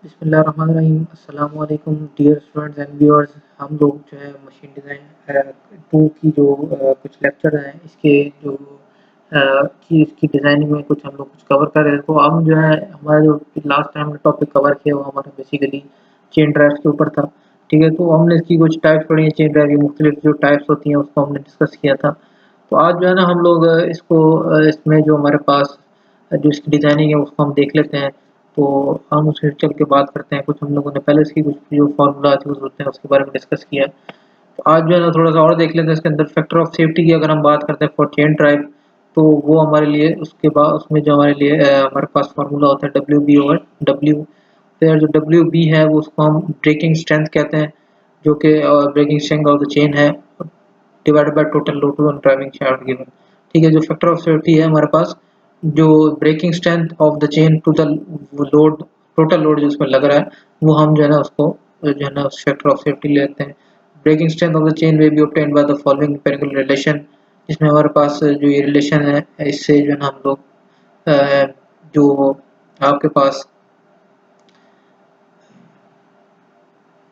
बिस्मिल्लाहिर्रहमानिर्रहीम। अस्सलाम वालेकुम डियर स्टूडेंट्स एंड व्यूअर्स। हम लोग जो है मशीन डिज़ाइन 2 की जो कुछ लेक्चर हैं इसके जो की इसकी डिज़ाइनिंग में कुछ हम लोग कुछ कवर कर रहे हैं। तो हम जो है हमारा जो लास्ट टाइम हमने टॉपिक कवर किया वो हमारा बेसिकली चेन ड्राइव्स के ऊपर था। ठीक है, तो हमने इसकी कुछ टाइप्स पढ़ी हैं, चेन ड्राइव की मुख्तलिफ जो टाइप्स होती हैं उसको हमने डिस्कस किया था। तो आज जो है ना हम लोग इसको इसमें जो हमारे पास जो इसकी डिज़ाइनिंग है उसको हम देख लेते हैं। तो हम उसके चल के बात करते हैं। कुछ हम लोगों ने पहले इसकी कुछ जो फार्मूला यूज़ होते हैं उसके बारे में डिस्कस किया है। तो आज जो है ना थोड़ा सा और देख लेते हैं इसके अंदर फैक्टर ऑफ सेफ्टी की अगर हम बात करते हैं फॉर चेन ड्राइव। तो वो हमारे लिए उसके बाद उसमें जो हमारे लिए हमारे पास फार्मूला होता है डब्ल्यू बी ओवर डब्ल्यू। फिर जो डब्ल्यू बी है वो उसको हम ब्रेकिंग स्ट्रेंथ कहते हैं, जो कि breaking strength of the chain है divided by total load on driving shaft given. ठीक है, जो फैक्टर ऑफ सेफ्टी है हमारे पास जो breaking strength of the chain to the load, total load जो उसमें लग रहा है वो हम जो है ना उसको जो है ना फैक्टर ऑफ सेफ्टी लेते हैं। Breaking strength of the chain may be obtained by the following empirical relation. इसमें हमारे पास जो ये रिलेशन है इससे जो है ना हम लोग जो आपके पास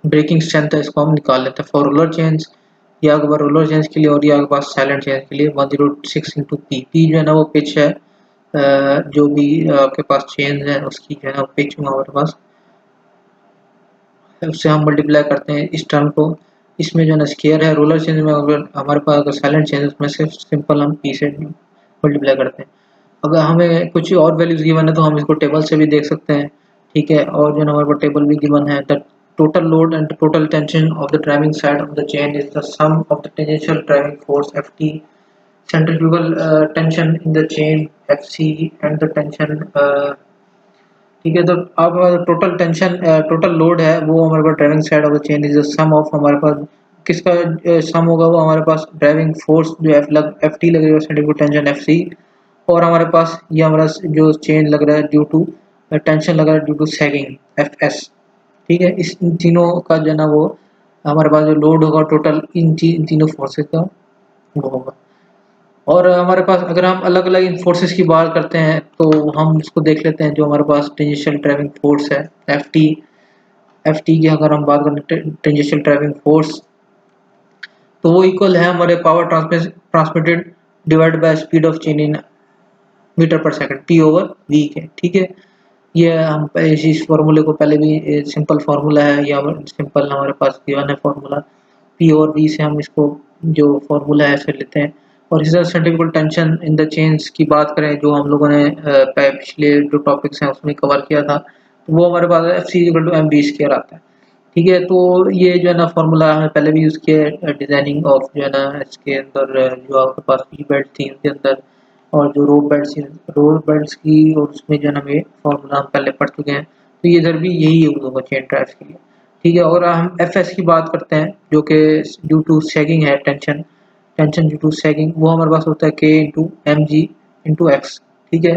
ब्रेकिंग स्ट्रेंथ है इसको हम निकाल लेते हैं फॉर रोलर चेन्स। या अगर रोलर चेन्स के लिए और या आपके पास साइलेंट चेन्स के लिए 106 इंटू पी। पी जो है ना वो पिच है, जो भी आपके पास चेन है उसकी जो है ना पिच हमारे पास, उससे हम मल्टीप्लाई करते हैं इस टर्म को। इसमें जो है ना स्केयर है, रोलर चेन में अगर हमारे पास अगर साइलेंट चेन है उसमें सिर्फ सिंपल हम पी से मल्टीप्लाई करते हैं। अगर हमें कुछ और वैल्यूज गिवन है तो हम इसको टेबल से भी देख सकते हैं। ठीक है, और जो है ना हमारे पास टेबल भी गिवन है। The total load and the total tension of the driving side of the chain is the sum of the tangential driving force Ft, centrifugal tension in the chain Fc and the tension ठीक है। तो अब total tension total load है वो हमारे पास driving side of the chain is the sum of हमारे पास किसका सम होगा, वो हमारे पास ड्राइविंग फोर्स जो एफ टी लग रही है सेंट्रीफ्यूगल टेंशन एफ सी, और हमारे पास ये हमारा जो चेन लग रहा है ड्यू टू टेंशन लग रहा है due to sagging F S. ठीक है, इस इन तीनों का जो है ना वो हमारे पास जो लोड होगा टोटल इन तीनों फोर्सेस का वो होगा। और हमारे पास अगर हम अलग अलग इन फोर्सेस की बात करते हैं तो हम इसको देख लेते हैं। जो हमारे पास टेंजेंशियल ड्राइविंग फोर्स है एफ टी, एफ टी की अगर हम बात करें टेंजेंशियल ड्राइविंग फोर्स, तो वो इक्वल है हमारे power transmitted divide by speed of chain in metre per second P over V के। ठीक है, ये हम इस फार्मूले को पहले भी सिंपल फार्मूला है या सिंपल हमारे पास गिवन है फार्मूला पी और बी से हम इसको जो फार्मूला है ऐसे लेते हैं। और इसी तरह centrifugal tension in the chains की बात करें जो हम लोगों ने पिछले जो टॉपिक्स हैं उसमें कवर किया था, तो वो हमारे पास F C equal to M B square आता है। ठीक है, तो ये जो है ना फार्मूला हमने पहले भी यूज़ किया है डिजाइनिंग ऑफ जो है ना इसके अंदर जो आपके पास वी बेल्ट थी उनके अंदर, और जो रोड बेल्ट्स की और उसमें जो है ना ये फार्मूला हम पहले पढ़ चुके हैं। तो ये इधर भी यही यूज होगा चेन ड्राइव्स के लिए। ठीक है, और हम एफ एस की बात करते हैं जो कि ड्यू टू सैगिंग है tension, tension due to sagging वो हमारे पास होता है K into M G into X. ठीक है,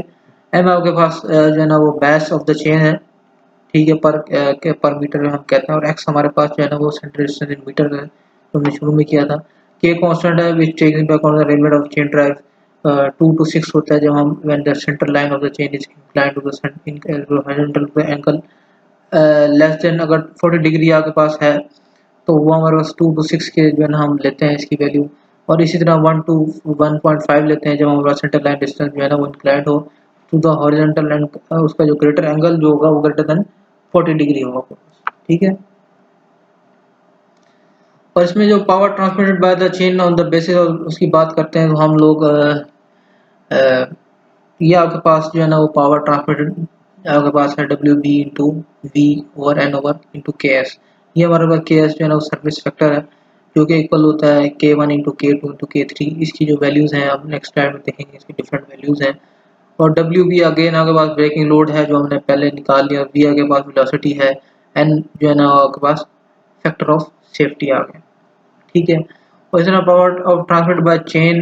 एम आपके पास जो है ना वो बैस ऑफ द चेन है। ठीक है, पर मीटर में हम कहते हैं, और एक्स हमारे पास जो है ना वो सेंटर डिस्टेंस इन मीटर है जो हमने शुरू में किया था। के कांस्टेंट है which takes into account the relevant of chain drive 2 to 6 होता है जब हम when the centre line of the chain is inclined to the horizontal to the angle less than अगर 40 डिग्री आपके पास है तो वो हमारे पास 2 to 6 के जो है ना हम लेते हैं इसकी वैल्यू। और इसी तरह 1 to 1.5 लेते हैं जब हमारे पास सेंटर लाइन डिस्टेंस जो है ना वो इंक्लाइंड हो टू द हॉरिजॉन्टल एंड उसका जो ग्रेटर एंगल जो होगा वो ग्रेटर देन 40 डिग्री होगा। ठीक है, और इसमें जो power transmitted by the chain on the basis उसकी बात करते हैं तो हम लोग ये आपके पास जो है ना वो पावर ट्रांसमिटेड आपके पास है W B into V over N over into K S. ये हमारे पास के एस जो है ना वो सर्विस फैक्टर है जो कि इक्वल होता है के वन इंटू के टू इंटू के थ्री। इसकी जो वैल्यूज़ हैं आप नेक्स्ट स्लाइड में देखेंगे, इसकी डिफरेंट वैल्यूज़ हैं। और डब्ल्यू बी अगेन आपके पास ब्रेकिंग लोड है जो हमने पहले निकाल लिया, वी आपके पास वेलोसिटी है, एन जो है ना आपके पास फैक्टर ऑफ सेफ्टी आ गया। ठीक है, और इस तरह power of transmit by chain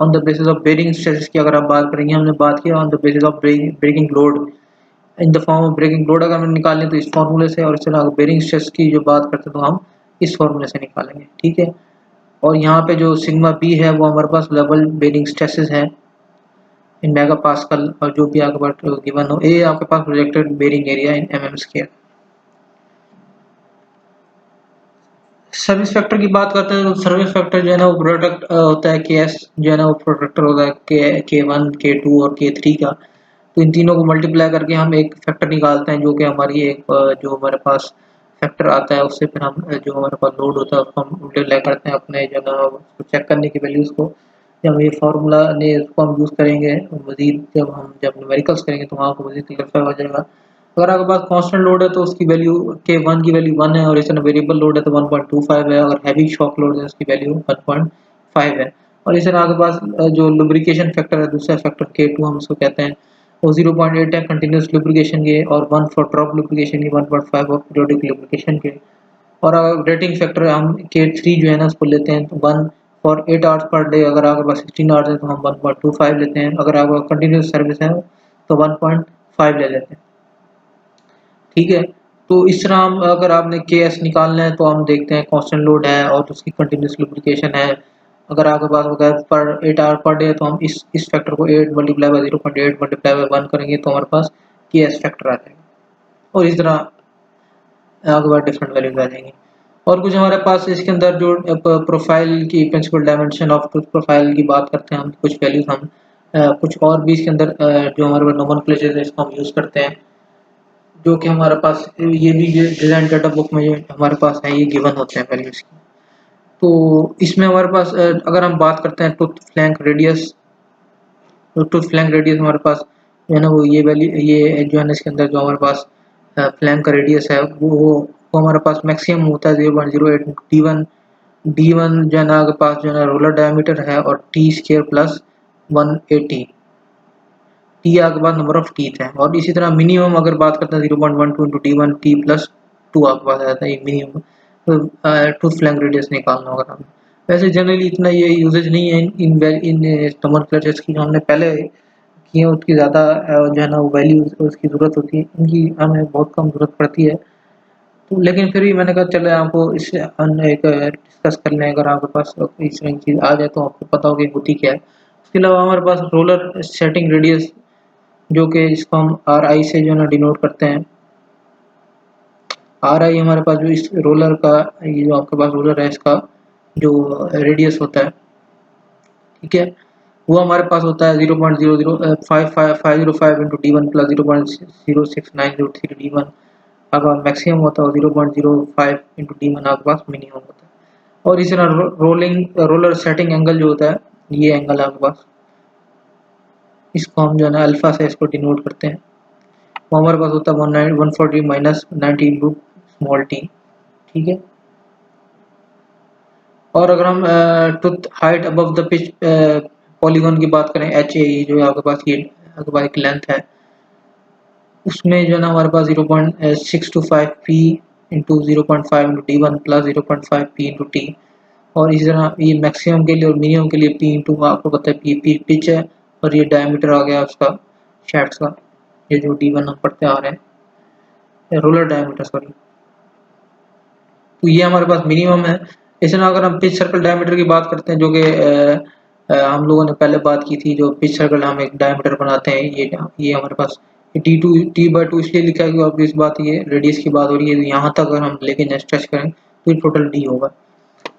on the basis of bearing stresses की अगर आप बात करेंगे, हमने बात किया on the basis of breaking load in the form of breaking load अगर हम निकालें तो इस फार्मूले से, और इस तरह बेरिंग स्ट्रेस की जो बात करते हैं तो हम इस फार्मूले से निकालेंगे। ठीक है, और यहाँ पे जो सिग्मा बी है वो हमारे पास लेवल बेरिंग स्ट्रेसेस है इन मेगा पास्कल, और जो भी आपके पास गिवन हो ए आपके पास projected bearing area in M M square. Service factor की बात करते हैं तो सर्विस फैक्टर जो है ना वो प्रोडक्ट होता है के एस, जो है ना वो प्रोडक्टर होता है के 1 के 2 और के 3 का। तो इन तीनों को मल्टीप्लाई करके हम एक फैक्टर निकालते हैं, जो कि हमारी एक जो हमारे पास फैक्टर आता है उससे फिर हम जो हमारे पास लोड होता है उसको हम मल्टीप्लाई करते हैं अपने जो है ना उसको चेक करने की वैल्यूज को। जब ये फार्मूला ने इसको हम यूज़ करेंगे मजीद, जब न्यूमेरिकल्स करेंगे तो वहाँ को मजीद क्लियर हो जाएगा। अगर आपके पास कांस्टेंट लोड है तो उसकी वैल्यू के 1 की वैल्यू 1 है, और इस तरह वेरिएबल लोड है तो 1.25 है। अगर हैवी शॉक लोड है उसकी वैल्यू 1.5 है। और इस तरह आपके पास जो लुब्रिकेशन फैक्टर है दूसरा फैक्टर के 2 हम उसको कहते हैं, वो 0.8 है कंटिन्यूस लुब्रिकेशन के, और 1 फॉर ड्रॉप लुब्रिकेशन के, 1.5 फॉर पीरियोडिक लुब्रिकेशन के। और अगर रेटिंग फैक्टर हम के 3 जो है ना उसको लेते हैं तो 1 फॉर 8 आवर्स पर डे, अगर आपके पास 16 आवर्स है तो हम 1.25 लेते हैं, अगर आपका कंटिन्यूस सर्विस है तो 1.5 ले लेते हैं। ठीक है, तो इस तरह हम अगर आपने के एस निकालना है तो हम देखते हैं कांस्टेंट लोड है और उसकी कंटिन्यूस लुब्रिकेशन है। अगर आपके पास अगर पर 8 आवर पर डे है तो हम इस फैक्टर को 8 मल्टीप्लाई बाय 0.8 मल्टीप्लाई बाय 1 करेंगे तो हमारे पास के एस फैक्टर आ जाएगा। और इस तरह आपके पास डिफरेंट वैल्यूज आ जाएंगी। और कुछ हमारे पास इसके अंदर जो प्रोफाइल की प्रिंसिपल डायमेंशन ऑफ ट्रूथ प्रोफाइल की बात करते हैं हम, कुछ वैल्यूज हम कुछ और भी इसके अंदर जो हमारे पास नोमेनक्लेचर है इसको हम यूज करते हैं, जो कि हमारे पास ये भी डिजाइन डाटा बुक में जो हमारे पास है ये गिवन होते हैं वैल्यूज की। तो इसमें हमारे पास अगर हम बात करते हैं टूथ फ्लैंक रेडियस, तो टूथ फ्लैंक रेडियस हमारे पास जो है ना वो ये वैल्यू ये जो है ना इसके अंदर जो हमारे पास फ्लैंक का रेडियस है वो हमारे पास मैक्सिमम होता है 0.08 डी1। डी1 जो है ना आपके पास जो है ना रोलर डायमीटर है और टी स्क्वायर प्लस 180, टी आपके पास नंबर ऑफ टीथ है। और इसी तरह मिनिमम अगर बात करते हैं 0.12 इंटू डी1 टी प्लस 2 आपके पास आता है ये मिनिमम। तो टूथ फ्लैंक रेडियस निकालना होगा हमें। वैसे जनरली इतना ये यूजेज नहीं है इन नोमेनक्लेचर्स की, जो हमने पहले की है उसकी ज़्यादा जो है ना वो वैल्यू उसकी ज़रूरत होती है, इनकी हमें बहुत कम ज़रूरत पड़ती है। तो लेकिन फिर भी मैंने कहा चले आपको इससे अन्य एक डिस्कस कर लें, अगर आपके पास इस तरह की चीज़ आ जाए तो आपको पता होगी होती क्या है। उसके अलावा हमारे पास रोलर सेटिंग रेडियस, जो कि इसको हम आर आई से जो है ना डिनोट करते हैं। आर आई हमारे पास जो इस रोलर का ये जो आपके पास रोलर है इसका जो रेडियस होता है, ठीक है, वो हमारे पास होता है 0.005505 इंटू डी1 प्लस 0.06903 डी1 आपका मैक्सिमम होता है, 0.05 इंटू डी1 आपके पास मिनिमम होता है। और इसी तरह रोलर सेटिंग एंगल जो होता है ये एंगल है आपके पास, इसको हम जो है ना अल्फा से इसको डिनोट करते हैं। वो हमारे पास होता है 140 माइनस 90 इंटू स्मॉल टी, ठीक है। और अगर हम tooth height above the pitch polygon की बात करें एच ए, जो आपके पास ये आपके पास एक लेंथ है, उसमें जो है ना हमारे पास 0.625 P into 0.5 into D one plus 0.5 P into T. और इसी तरह ये मैक्सिमम के लिए और मिनिमम के लिए पी इंटू आपको पता है पी पिच है, और ये डायमीटर आ गया उसका शैफ्ट का, ये जो डी1 हम पढ़ते आ रहे हैं रोलर डायमीटर सॉरी। तो ये हमारे पास मिनिमम है। इसी तरह अगर हम पिच सर्कल डायमीटर की बात करते हैं, जो कि हम लोगों ने पहले बात की थी, जो पिच सर्कल हम एक डायमीटर बनाते हैं, ये हमारे पास टी/2 इसलिए लिखा है कि ऑब्वियस बात ये रेडियस की बात हो रही है, यहाँ तक अगर हम लेके स्ट्रेच करें तो ये टोटल डी होगा।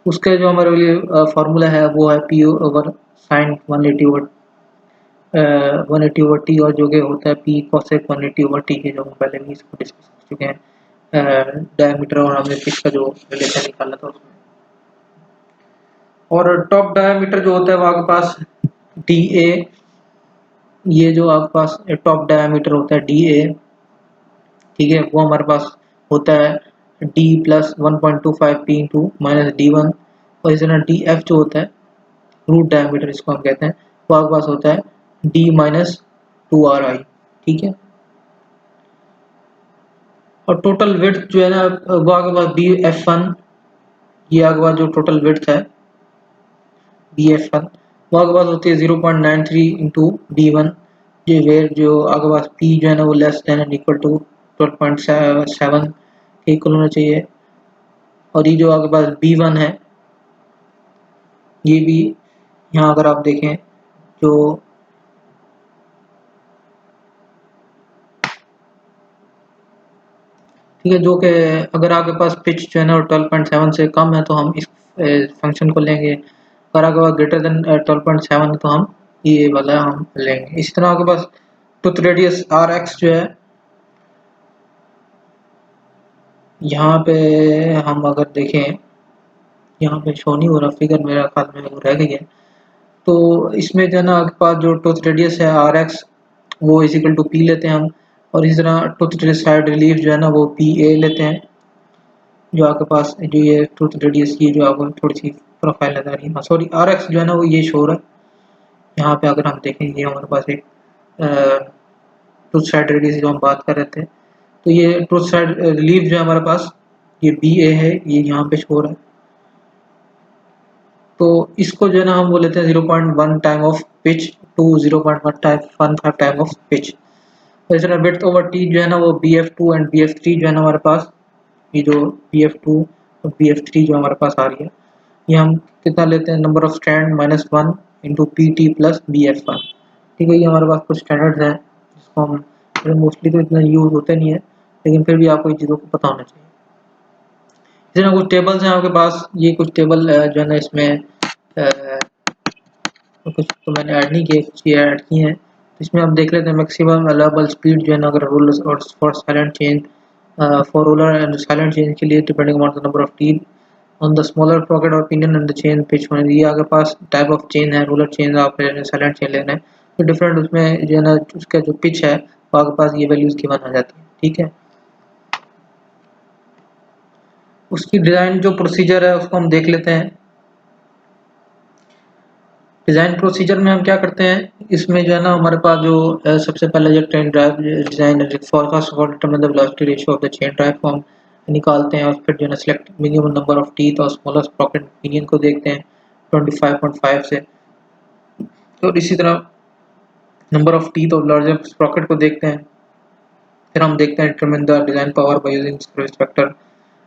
उसका जो हमारे लिए फार्मूला है वो है P over sine 180 over T, और जो कि होता है पी कॉसेक 180 ओवर टी के, जो हम पहले भी इसको डिस्कस कर चुके हैं डायमीटर और हमने पिच का जो रिलेशन निकाला था उसमें। और टॉप डायमीटर जो होता है वो आपके पास डी ए, ये जो आपके पास टॉप डायमीटर होता है डी ए, ठीक है, वो हमारे पास होता है D plus 1.25 P into minus D1. और इस तरह डी एफ जो होता है रूट डायमीटर इसको हम कहते हैं, वो आपके पास होता है डी माइनस 2 RI, ठीक है। और टोटल विड्थ जो है ना वो आपके पास बी एफ वन, ये आपके पास जो टोटल विड्थ है बी एफ वन वो आपके पास होती है 0.93 इंटू डी वन, ये वेयर जो आपके पास पी जो है ना वो less than and equal to 12.7 के इक्वल होना चाहिए। और ये जो आपके पास बी वन है ये भी यहाँ अगर आप देखें जो ठीक है, जो कि अगर आपके पास पिच जो है ना 12.7 से कम है तो हम इस फंक्शन को लेंगे, अगर आपके पास ग्रेटर देन 12.7 है तो हम ये वाला हम लेंगे। इसी तरह आपके पास टूथ रेडियस आर एक्स जो है, यहाँ पे हम अगर देखें, यहाँ पे शो नहीं हो रहा फिगर, मेरा ख्याल में वो रह गई है। तो इसमें जो है ना आपके पास जो टूथ रेडियस है आर एक्स वो इजिकल टू पी लेते हैं हम, और इस तरह टूथ साइड रिलीफ जो है ना वो पी ए लेते हैं। जो आपके पास जो ये टूथ रेडियस की जो आपको थोड़ी सी प्रोफाइल नजर आ रही है, सॉरी आर एक्स जो है ना वो ये शो रहा है। यहाँ पे अगर हम देखेंगे हमारे पास एक टूथ साइड रेडियस जो हम बात कर रहे थे, तो ये टूथ साइड रिलीफ जो है हमारे पास ये बी ए है, ये यहाँ पे शो रहा है। तो इसको जो है ना हम बोल लेते हैं 0.1 time of pitch to 0.1 time of pitch. तो इस तरह विड्थ ओवर टी जो है ना वो BF2 एंड BF3 जो है ना हमारे पास, ये जो BF2 और BF3 जो हमारे पास आ रही है, ये हम कितना लेते हैं, number of strand -1 into PT plus BF1। ठीक है, ये हमारे पास कुछ स्टैंडर्ड्स हैं जिसको हम मोस्टली तो इतना यूज होते नहीं है, लेकिन फिर भी आपको इन चीज़ों को पता होना चाहिए। इस तरह कुछ टेबल्स हैं आपके पास, ये कुछ टेबल जो है ना इसमें कुछ तो मैंने ऐड नहीं किए, कुछ ये ऐड किए हैं। इसमें हम देख लेते हैं मैक्सिमम अलाउबल स्पीड जो है ना, अगर रोलर और for silent chain, for roller and silent chain के लिए depending on the number of teeth on the smaller pocket और pinion and the chain pitch होने, ये आपके पास टाइप ऑफ चेन है, रोलर चेन आप लेना है, साइलेंट चेन लेना है, तो डिफरेंट उसमें जो है ना उसका जो पिच है वो आपके पास ये वैल्यूज की बन आ जाती है। ठीक है, उसकी डिज़ाइन जो प्रोसीजर है उसको हम देख लेते हैं। डिज़ाइन प्रोसीजर में हम क्या करते हैं, इसमें जो है ना हमारे पास जो सबसे पहले जो ट्रेन ड्राइव डिज़ाइन है, for first of all determine the velocity ratio of the chain drive को हम निकालते हैं, और फिर जो है ना select minimum number of teeth और स्मॉलेस्ट स्प्रॉकेट पिनियन को देखते हैं 25.5 से, और इसी तरह नंबर ऑफ टीथ और लार्जर स्प्रॉकेट को देखते हैं। फिर हम देखते हैं determine the design power by using service factor,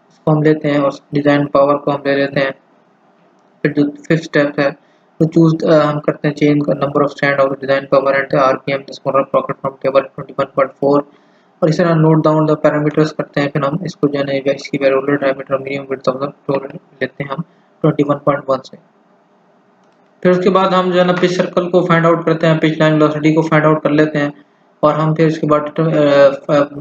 इसको हम लेते हैं और डिज़ाइन पावर को हम ले लेते हैं। फिर जो फिफ्थ स्टेप है तो चूज हम करते हैं चेन का नंबर ऑफ स्टैंड और design power and RPM smaller pocket from table 21.4, और इस तरह नोट डाउन द पैरामीटर्स करते हैं। फिर हम इसको जो है इसकी roller diameter minimum width of the roller लेते हैं हम 21.1 से। फिर उसके बाद हम जो है ना पिच सर्कल को फाइंड आउट करते हैं, पिच लाइन वेलोसिटी को फाइंड आउट कर लेते हैं, और हम फिर उसके बाद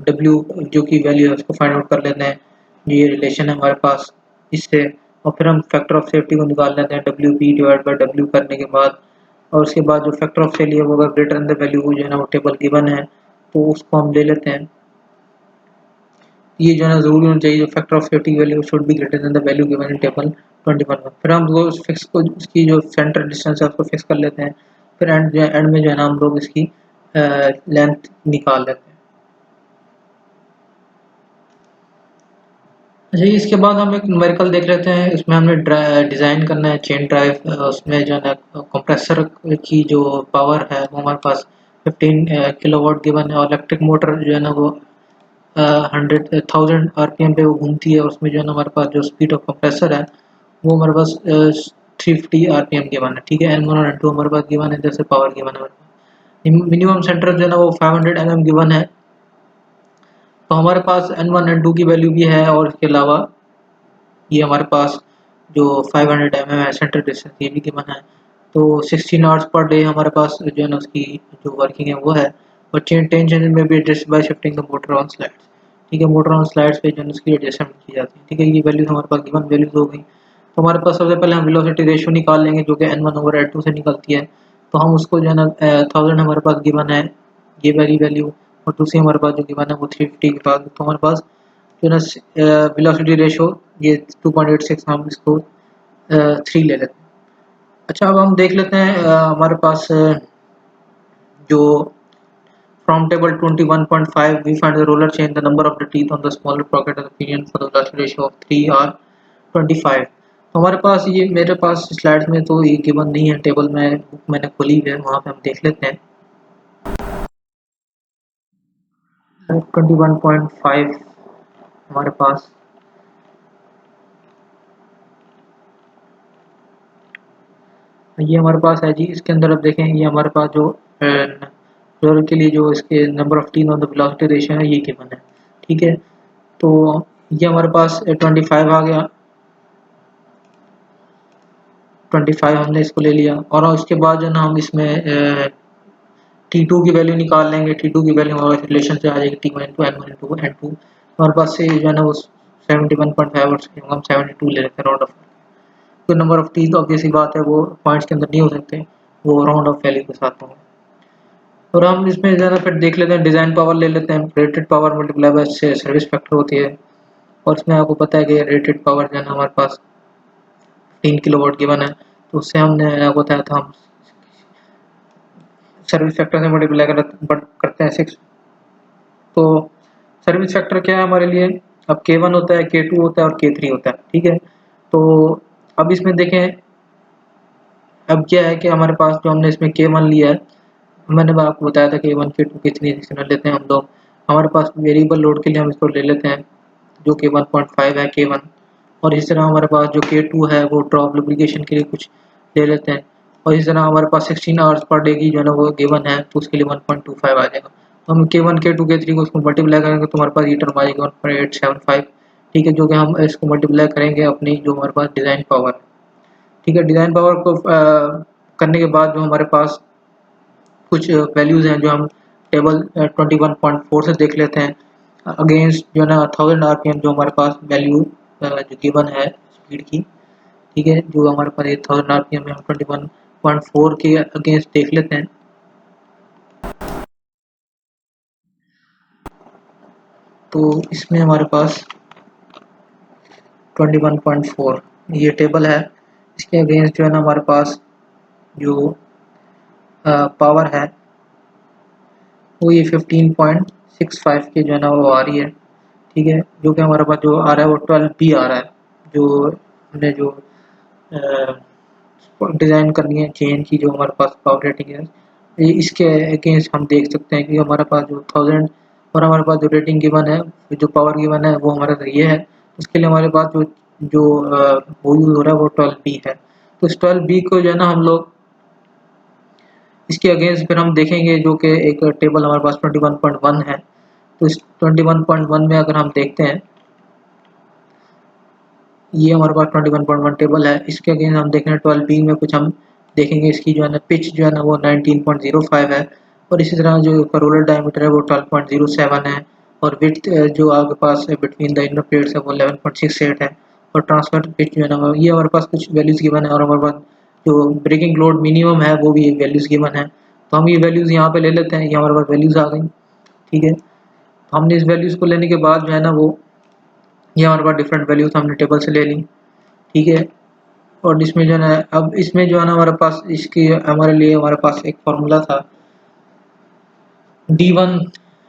डब्ल्यू जो की वैल्यू है उसको फाइंड आउट कर लेते हैं, ये रिलेशन है हमारे पास इससे, और फिर हम फैक्टर ऑफ सेफ्टी को निकाल लेते हैं WP डिवाइड बाय W करने के बाद, और उसके बाद जो फैक्टर ऑफ सेफ्टी है वो अगर ग्रेटर देन द वैल्यू जो है ना वो टेबल गिवन है तो उसको हम ले लेते हैं। ये जो है ना जरूरी होना चाहिए, जो फैक्टर ऑफ सेफ्टी की value should be greater than the value given in table 21। फिर हम वो फिक्स को उसकी जो सेंटर डिस्टेंस है उसको फिक्स कर लेते हैं। फिर एंड में जो है ना हम लोग इसकी लेंथ निकाल लेते हैं। अच्छा, इसके बाद हम एक न्यूमेरिकल देख लेते हैं, इसमें हमने डिज़ाइन करना है चेन ड्राइव, उसमें जो है ना कंप्रेसर की जो पावर है वो हमारे पास 15 किलोवाट गिवन है, और इलेक्ट्रिक मोटर जो है ना वो 100,000 RPM पे वो घूमती है, और उसमें जो है ना हमारे पास जो स्पीड ऑफ कंप्रेसर है वो हमारे पास 350 RPM गिवन है। ठीक है, N1 और N2 हमारे पास गिवन है, जैसे पावर गिवन है हमारे पास। मिनिमम सेंटर जो है ना वो 500 mm गिवन है, तो हमारे पास N1 N2 की वैल्यू भी है, और इसके अलावा ये हमारे पास जो 500 mm है सेंटर डिस्टेंस ये भी गिवन है। तो 16 आवर्स पर डे हमारे पास जो है ना उसकी जो वर्किंग है वो है, और चेन टेंशन में भी adjust bye shifting the motor on slides. ठीक है, मोटर ऑन स्लाइड्स पे जो है उसकी एडजस्टमेंट की जाती है। ठीक है, ये वैल्यूज हमारे पास गिवन वैल्यूज हो गई। तो हमारे पास सबसे पहले हम वेलोसिटी रेशियो निकाल लेंगे जो कि N1/N2 से निकलती है, तो हम उसको जो है ना 1000 हमारे पास गिवन है ये वाली वैल्यू, और दूसरी हमारे पास जो गिवन है वो 350 के पास, तो हमारे पास जो है ना वेलोसिटी रेशियो ये 2.86 हम इसको 3 ले लेते हैं। अच्छा, अब हम देख लेते हैं हमारे पास जो from table 21.5 we find the roller chain the number of the teeth on the smaller pocket of the pinion for the velocity ratio of 3 or 25। तो हमारे पास ये मेरे पास स्लाइड्स में तो ये गिवन नहीं है, टेबल में बुक मैंने खोली हुई है, वहाँ पे हम देख लेते हैं 21.5 हमारे पास ये हमारे पास है जी। इसके अंदर अब देखें ये हमारे पास जो रोलर के लिए जो इसके number of teeth on the velocity ratio है ये गिवन है। ठीक है, तो ये हमारे पास 25 आ गया, 25 हमने इसको ले लिया। और उसके बाद जो है ना हम इसमें T2 की वैल्यू निकाल लेंगे। T2 की वैल्यू हमारे रिलेशन से आ जाएगी T1 into N1 into N2। हमारे पास से जो है ना वो 71.5 और हम 72 ले लेते हैं राउंड ऑफ। तो नंबर ऑफ टी तो ऑब्वियस सी बात है वो पॉइंट्स के अंदर नहीं हो सकते, वो राउंड ऑफ वैल्यू के साथ होंगे। और हम इसमें ज़्यादा फिर देख लेते हैं, डिज़ाइन पावर ले लेते हैं। रेटेड पावर मल्टीप्लाई बाय से सर्विस फैक्टर होती है, और इसमें आपको पता है कि रेटेड पावर जो है ना हमारे पास 3 किलोवाट गिवन है, तो उससे हमने आपको बताया था हम सर्विस फैक्टर से मल्टीप्लाई करते हैं 6। तो सर्विस फैक्टर क्या है हमारे लिए, अब K1 होता है, K2 होता है और K3 होता है, ठीक है। तो अब इसमें देखें, अब क्या है कि हमारे पास जो हमने इसमें K1 लिया है, मैंने आपको बताया था K1 K2 K3 सेक्शन लेते हैं हम लोग। हमारे पास वेरिएबल लोड के लिए हम इसको ले लेते हैं जो कि 1.5 है K1। और इस तरह हमारे पास जो K2 है वो ड्रॉप लुब्रिकेशन के लिए कुछ ले लेते हैं। और इस तरह हमारे पास 16 आवर्स पर डे की जो है ना वो गिवन है, तो उसके लिए 1.25 आ जाएगा। तो हम K1 K2 K3 को उसको मल्टीप्लाई करेंगे तो हमारे पास ये टर्म आ जाएगा 1.875, ठीक है, जो कि हम इसको मल्टीप्लाई करेंगे अपनी जो हमारे पास डिज़ाइन पावर, ठीक है। डिज़ाइन पावर को करने के बाद जो हमारे पास कुछ वैल्यूज़ हैं जो हम टेबल 21.4 से देख लेते हैं अगेंस्ट जो है ना 1000 आरपीएम, जो हमारे पास वैल्यू जो गिवन है स्पीड की, ठीक है, जो हमारे पास 1000 आरपीएम में हम 21.4 के अगेंस्ट देख लेते हैं। तो इसमें हमारे पास 21.4 ये टेबल है, इसके अगेंस्ट जो है ना हमारे पास जो पावर है वो ये 15.65 के जो है ना वो आ रही है, ठीक है, जो कि हमारे पास जो आ रहा है वो 12B आ रहा है। जो हमने जो डिज़ाइन करनी है चेन की, जो हमारे पास पावर रेटिंग है, ये इसके अगेंस्ट हम देख सकते हैं कि हमारे पास जो 1000 और हमारे पास जो रेटिंग गिवन है, जो पावर गिवन है वो हमारा ये है। उसके लिए हमारे पास जो जो वो यूज़ हो रहा है वो 12B है। तो इस 12B को जो है ना हम लोग इसके अगेंस्ट फिर हम देखेंगे जो कि एक टेबल हमारे पास 21.1 है। तो इस 21.1 में अगर हम देखते हैं, ये हमारे पास 21.1 टेबल है, इसके अगेंस्ट हम देख रहे हैं 12B में कुछ हम देखेंगे इसकी जो है ना पिच जो है ना वो 19.05 है। और इसी तरह जो रोलर डायमीटर है वो 12.07 है। और विड्थ जो आपके पास है बिटवीन द इनर प्लेट्स है वो 11.68 है। और ट्रांसफर पिच जो है ना ये हमारे पास कुछ वैल्यूज़ गिवन है। और हमारे पास जो ब्रेकिंग लोड मिनिमम है वो भी वैल्यूज़ गिवन है। तो हम ये वैल्यूज़ यहाँ पे ले लेते हैं, ये हमारे पास वैल्यूज़ आ गई, ठीक है। हमने इस वैल्यूज़ को लेने के बाद जो है ना वो ये हमारे पास डिफरेंट वैल्यूज़ हमने टेबल से ले ली, ठीक है। और इसमें जो है ना अब इसमें जो है ना हमारे पास इसकी हमारे लिए हमारे पास एक फार्मूला था D1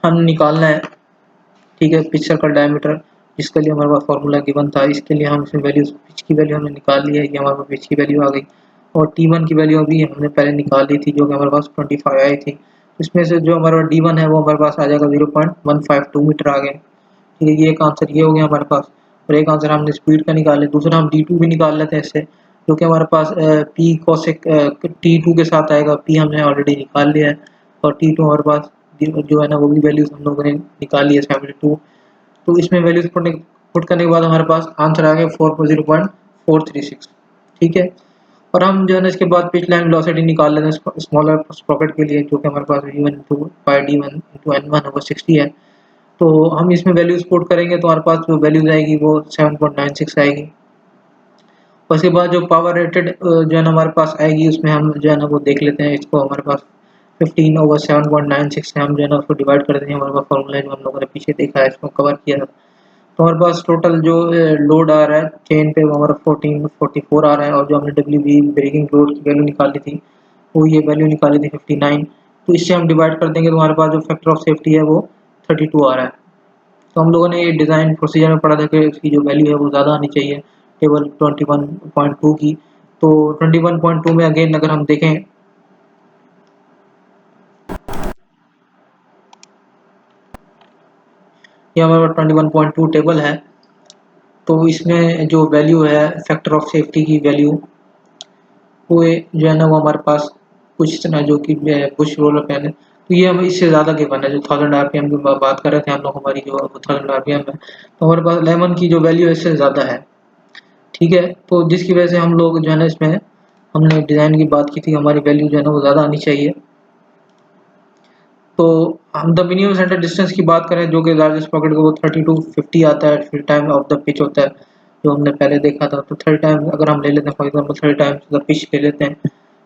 हम निकालना है, ठीक है, पिच सर्कल डायमीटर, जिसके लिए हमारे पास फार्मूला गिवन था। इसके लिए हम इसमें वैल्यूज पिच की वैल्यू हमने निकाल ली है, ये हमारे पास पिच की वैल्यू आ गई। और T1 की वैल्यू अभी हमने पहले निकाल ली थी जो कि हमारे पास 25 आई थी। इसमें से जो हमारा D1 है वो हमारे पास आ जाएगा 0.152 मीटर आ गया, ठीक है। ये एक आंसर ये हो गया हमारे पास। और एक आंसर हमने स्पीड का निकाल लिया। दूसरा हम D2 भी निकाल लेते हैं इससे, जो कि हमारे पास P cosec T2 के साथ आएगा। P हमने ऑलरेडी निकाल लिया है। और T2 हमारे पास जो है ना वो भी वैल्यूज हम लोगों ने निकाल ली है 72। तो इसमें वैल्यूज पुट करने के बाद हमारे पास आंसर आ गया 0.436, ठीक है। और हम जो है ना इसके बाद पिच लाइन वेलोसिटी निकाल लेते हैं स्मॉलर स्प्रॉकेट के लिए, जो कि हमारे पास V1 into pi D1 into N1 over 60 है। तो हम इसमें वैल्यूज पुट करेंगे तो हमारे पास जो वैल्यूज आएगी वो 7.96 आएगी। उसके बाद जो पावर रेटेड जो है ना हमारे पास आएगी उसमें हम जो है ना वो देख लेते हैं इसको। हमारे पास 15 ओवर 7.96 से हम जो है ना उसको डिवाइड कर देंगे। हमारे पास फॉर्मूला है जो हम लोगों ने पीछे देखा है, इसको कवर किया था। तो हमारे पास टोटल जो लोड आ रहा है चेन पे वो हमारा 1444 आ रहा है। और जो हमने WB ब्रेकिंग लोड की वैल्यू निकाली थी वो ये वैल्यू निकाली थी 59। तो इससे हम डिवाइड कर देंगे तो हमारे पास जो फैक्टर ऑफ सेफ्टी है वो 32 आ रहा है। तो हम लोगों ने ये डिज़ाइन प्रोसीजर में पढ़ा था कि इसकी जो वैल्यू है वो ज़्यादा आनी चाहिए टेबल 21.2 की। तो 21.2 में अगेन अगर हम देखें, ये हमारा 21.2 टेबल है। तो इसमें जो वैल्यू है फैक्टर ऑफ सेफ्टी की वैल्यू वो जो है ना वो हमारे पास कुछ इस तरह जो कि बुश रोलर पैनल तो ये हमें इससे ज़्यादा गिवन है, जो 1000 आरपीएम की बात कर रहे थे हम लोग, हमारी जो 1000 आरपीएम है, तो हमारे पास लेमन की जो वैल्यू है इससे ज़्यादा है। ठीक है, तो जिसकी वजह से हम लोग जो है ना इसमें हमने डिज़ाइन की बात की थी, हमारी वैल्यू जो है ना वो ज़्यादा आनी चाहिए। तो हम द मिनिमम सेंटर डिस्टेंस की बात करें, जो कि लार्जेस्ट पॉकेट का वो 30 टू 50 आता है, फिर टाइम ऑफ द पिच होता है जो हमने पहले देखा था। तो 30 टाइम अगर हम ले लेते हैं, for example 30 times the pitch ले लेते हैं,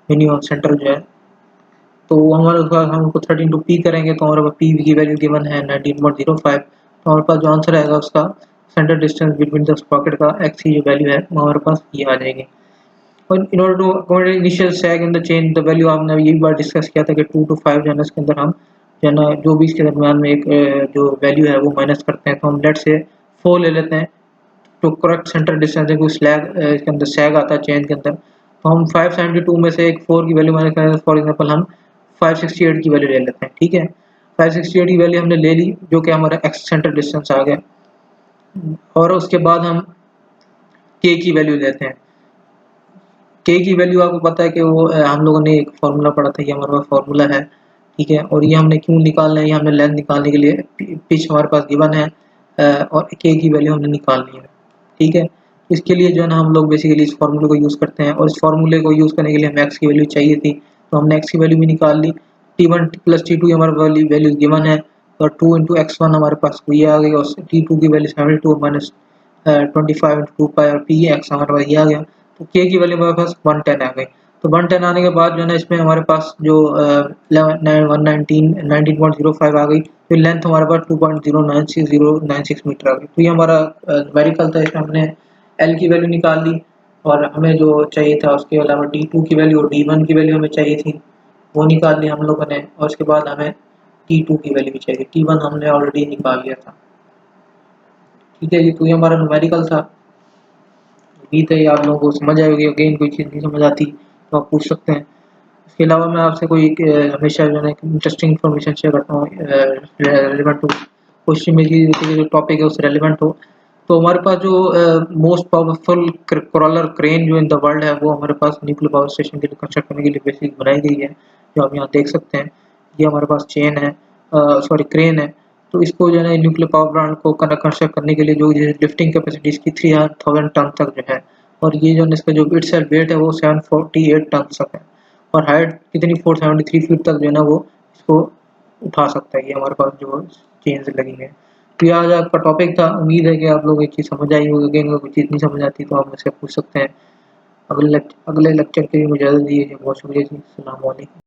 मिनिमम सेंटर जो है, तो हमारे पास हम उसको 13 टू पी करेंगे तो हमारे पास पी की वैल्यू गिवन है 19.05। तो हमारे पास जो आंसर आएगा उसका centre distance between the socket का एक्स की जो वैल्यू है वो हमारे पास ये आ जाएगी। और in order to accommodate initial sag in the chain, the value हमने यही बार डिस्कस किया था कि 2 टू 5 जो है ना इसके अंदर हम जो है ना जो भी इसके दरमियान में एक जो वैल्यू है वो माइनस करते हैं। तो हम लेट से 4 ले लेते हैं, तो करेक्ट सेंटर डिस्टेंस है, कोई स्लैग इसके अंदर सैग आता है चेन के अंदर, तो हम 572 में से एक 4 की वैल्यू माइनस करें, फॉर एग्जांपल हम 568 की वैल्यू ले लेते हैं। ठीक है, 568 की वैल्यू हमने ले ली, जो कि हमारा एक्स सेंटर डिस्टेंस आ गया। और उसके बाद हम के की वैल्यू लेते हैं। के की वैल्यू आपको पता है कि वो हम लोगों ने एक फार्मूला पढ़ा था, ये हमारे पास फार्मूला है। ठीक है, और ये हमने क्यों निकालना है, ये हमने लेंथ निकालने के लिए, पिच हमारे पास गिवन है और के की वैल्यू हमने निकालनी है। ठीक है, इसके लिए जो है ना हम लोग बेसिकली इस फार्मूले को यूज़ करते हैं, और इस फार्मूले को यूज़ करने के लिए हमें एक्स की वैल्यू चाहिए थी, तो हमने एक्स की वैल्यू भी निकाल ली। T1 प्लस T2 हमारे वैल्यू गिवन है, और 2 इंटू एक्स वन हमारे पास ये आ गई, और T2 की वैल्यू 72 माइनस 25 इंटू 2 पाई, और पी एक्स हमारे पास ये आ गया। तो के की वैल्यू हमारे पास 110 आ गई। तो 110 आने के बाद जो है ना इसमें हमारे पास जो 19.05 आ गई, फिर लेंथ हमारे पास 2.096 मीटर आ गई। तो ये हमारा न्यूमेरिकल था, इसमें हमने एल की वैल्यू निकाल ली, और हमें जो चाहिए था उसके अलावा D2 की वैल्यू और D1 की वैल्यू हमें चाहिए थी, वो निकाल ली हम लोगों ने, और उसके बाद हमें T2 की वैल्यू भी चाहिए, T1 हमने ऑलरेडी निकाल लिया था। ठीक है जी, तो ये हमारा न्यूमेरिकल था। उम्मीद है आप लोगों को समझ आई होगी। अगेन कोई चीज़ नहीं समझ आती तो आप पूछ सकते हैं। इसके अलावा मैं आपसे कोई हमेशा जो है इंटरेस्टिंग इन्फॉर्मेशन शेयर करता हूँ रेलिवेंट टू क्वेश्चन में, कि जो टॉपिक है उससे रेलिवेंट हो। तो हमारे पास जो मोस्ट पावरफुल क्रॉलर क्रेन जो इन द वर्ल्ड है, वो हमारे पास न्यूक्लियर पावर स्टेशन के लिए कंस्ट्रक्ट करने के लिए बेसिक बनाई गई है, जो आप यहाँ देख सकते हैं। ये हमारे पास चेन है, सॉरी क्रेन है। तो इसको जो है ना न्यूक्लियर पावर प्लांट को कंस्ट्रक्ट करने के लिए जो लिफ्टिंग कैपेसिटी इसकी 3000 टन तक जो है, और ये जो इसका जो इट्सेल्फ वेट है वो 748 टन तक है, और हाइट कितनी 473 फीट तक जो है ना वो इसको उठा सकता है। ये हमारे पास जो चेन्स लगी हैं। तो ये आज आपका टॉपिक था। उम्मीद है कि आप लोगों को एक चीज़ समझ आई होगी। अगेन अगर कोई चीज़ नहीं समझ आती तो आप मुझसे पूछ सकते हैं। अगले लेक्चर के लिए मुझे इजाज़त दीजिए। बहुत शुक्रिया जी। अस्सलाम वालेकुम।